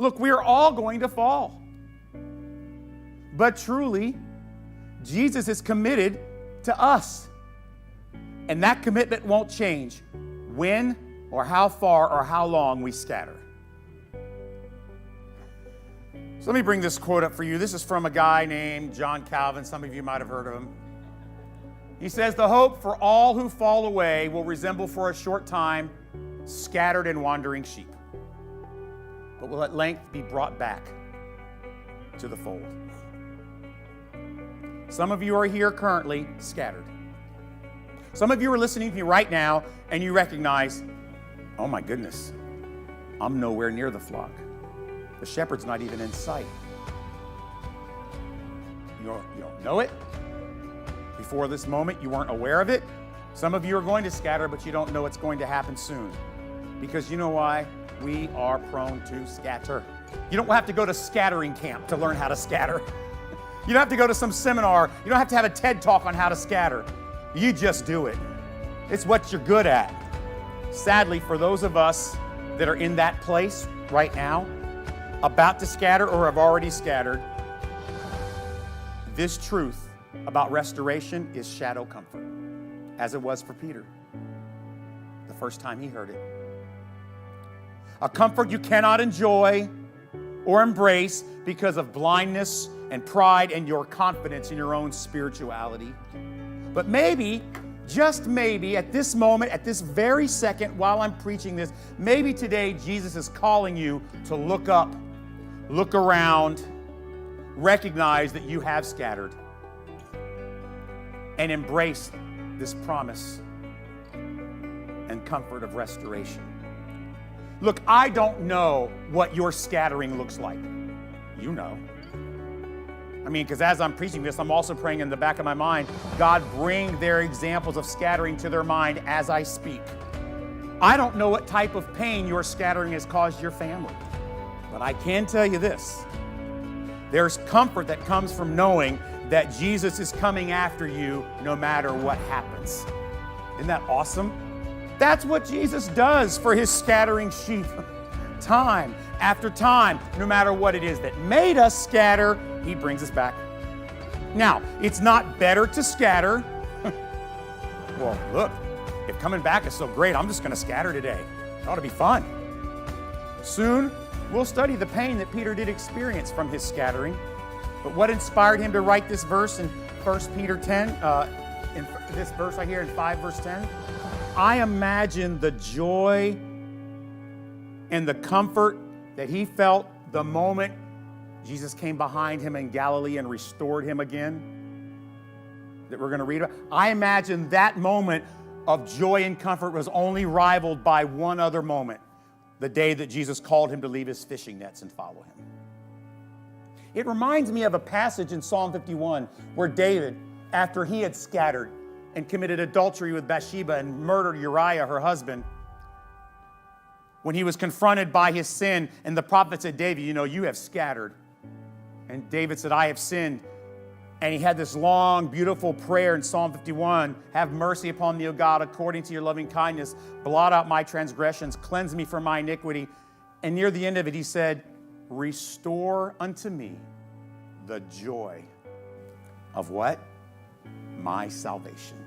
Look, we are all going to fall. But truly, Jesus is committed to us. And that commitment won't change when or how far or how long we scatter. So let me bring this quote up for you. This is from a guy named John Calvin. Some of you might have heard of him. He says, "The hope for all who fall away will resemble for a short time scattered and wandering sheep, but will at length be brought back to the fold." Some of you are here currently scattered. Some of you are listening to me right now and you recognize, oh my goodness, I'm nowhere near the flock. The shepherd's not even in sight. You don't know it. Before this moment, you weren't aware of it. Some of you are going to scatter, but you don't know it's going to happen soon. Because you know why? We are prone to scatter. You don't have to go to scattering camp to learn how to scatter. You don't have to go to some seminar. You don't have to have a TED Talk on how to scatter. You just do it. It's what you're good at. Sadly, for those of us that are in that place right now, about to scatter or have already scattered, this truth about restoration is shadow comfort, as it was for Peter the first time he heard it. A comfort you cannot enjoy or embrace because of blindness and pride and your confidence in your own spirituality. But maybe, just maybe, at this moment, at this very second while I'm preaching this, maybe today Jesus is calling you to look up, look around, recognize that you have scattered, and embrace this promise and comfort of restoration. Look, I don't know what your scattering looks like. You know. I mean, because as I'm preaching this, I'm also praying in the back of my mind, God, bring their examples of scattering to their mind as I speak. I don't know what type of pain your scattering has caused your family, but I can tell you this. There's comfort that comes from knowing that Jesus is coming after you no matter what happens. Isn't that awesome? That's what Jesus does for his scattering sheep. Time after time, no matter what it is that made us scatter, he brings us back. Now, it's not better to scatter. Well, look, if coming back is so great, I'm just going to scatter today. It ought to be fun. Soon, we'll study the pain that Peter did experience from his scattering. But what inspired him to write this verse in 1 Peter 10, in this verse right here in 5 verse 10? I imagine the joy and the comfort that he felt the moment Jesus came behind him in Galilee and restored him again, that we're going to read about. I imagine that moment of joy and comfort was only rivaled by one other moment, the day that Jesus called him to leave his fishing nets and follow him. It reminds me of a passage in Psalm 51 where David, after he had scattered and committed adultery with Bathsheba and murdered Uriah, her husband, when he was confronted by his sin, and the prophet said, David, you know, you have scattered. And David said, I have sinned. And he had this long, beautiful prayer in Psalm 51. Have mercy upon me, O God, according to your loving kindness. Blot out my transgressions. Cleanse me from my iniquity. And near the end of it, he said, restore unto me the joy of what? My salvation.